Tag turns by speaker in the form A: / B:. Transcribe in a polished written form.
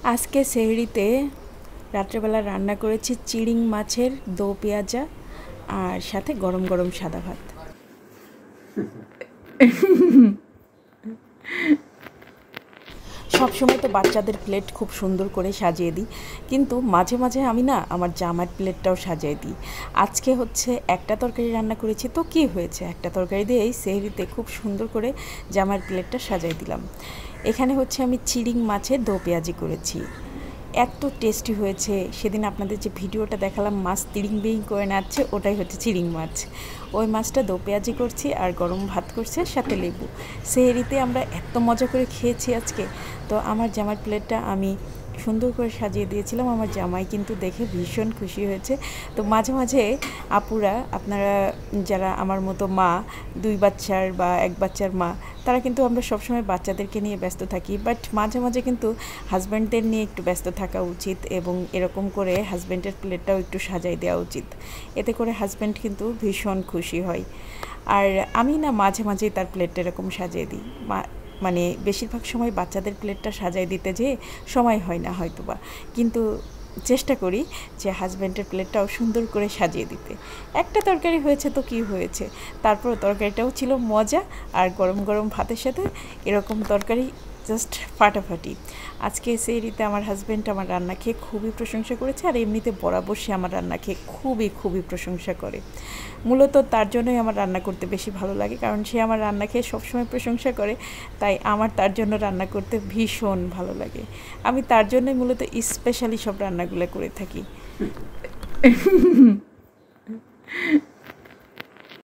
A: আজকে সেহরিতে রাত্রেবেলা রান্না করেছি চিড়িং মাছের দো পেঁয়াজা আর সাথে গরম গরম সাদা ভাত। সবসময় তো বাচ্চাদের প্লেট খুব সুন্দর করে সাজিয়ে দিই, কিন্তু মাঝে মাঝে আমি না আমার জামার প্লেটটাও সাজিয়ে দিই। আজকে হচ্ছে একটা তরকারি রান্না করেছি, তো কী হয়েছে, একটা তরকারি দিয়েই সেহরিতে খুব সুন্দর করে জামার প্লেটটা সাজিয়ে দিলাম। এখানে হচ্ছে আমি চিড়িং মাছের দো পেঁয়াজি করেছি, এত টেস্টি হয়েছে। সেদিন আপনাদের যে ভিডিওটা দেখালাম মাছ তিড়িং বিড়িং করে নাচছে, ওটাই হচ্ছে চিড়িং মাছ। ওই মাছটা দো পেঁয়াজি করছি আর গরম ভাত করছে সাথে লেবু। সেহরিতে আমরা এত মজা করে খেয়েছি আজকে। তো আমার জামার প্লেটটা আমি সুন্দর করে সাজিয়ে দিয়েছিলাম, আমার জামাই কিন্তু দেখে ভীষণ খুশি হয়েছে। তো মাঝে মাঝে আপুরা, আপনারা যারা আমার মতো মা, 2 বাচ্চার বা 1 বাচ্চার মা, তারা কিন্তু আমরা সবসময় বাচ্চাদেরকে নিয়ে ব্যস্ত থাকি, বাট মাঝে মাঝে কিন্তু হাজব্যান্ডদের নিয়ে একটু ব্যস্ত থাকা উচিত এবং এরকম করে হাজব্যান্ডের প্লেটটাও একটু সাজাই দেওয়া উচিত। এতে করে হাজব্যান্ড কিন্তু ভীষণ খুশি হয়। আর আমি না মাঝে মাঝেই তার প্লেটটা এরকম সাজিয়ে দিই। মানে বেশিরভাগ সময় বাচ্চাদের প্লেটটা সাজাই দিতে যেয়ে সময় হয় না হয়তোবা, কিন্তু চেষ্টা করি যে হাজব্যান্ডের প্লেটটাও সুন্দর করে সাজিয়ে দিতে। একটা তরকারি হয়েছে তো কী হয়েছে, তারপর তরকারিটাও ছিল মজা, আর গরম গরম ভাতের সাথে এরকম তরকারি জাস্ট ফাটাফাটি। আজকে সেহরিতে আমার হাজব্যান্ড আমার রান্না খেয়ে খুবই প্রশংসা করেছে, আর এমনিতে বরাবর সে আমার রান্না খেয়ে খুবই খুবই প্রশংসা করে। মূলত তার জন্যই আমার রান্না করতে বেশি ভালো লাগে, কারণ সে আমার রান্না খেয়ে সবসময় প্রশংসা করে, তাই আমার তার জন্য রান্না করতে ভীষণ ভালো লাগে। আমি তার জন্যই মূলত স্পেশালি সব রান্নাগুলো করে থাকি।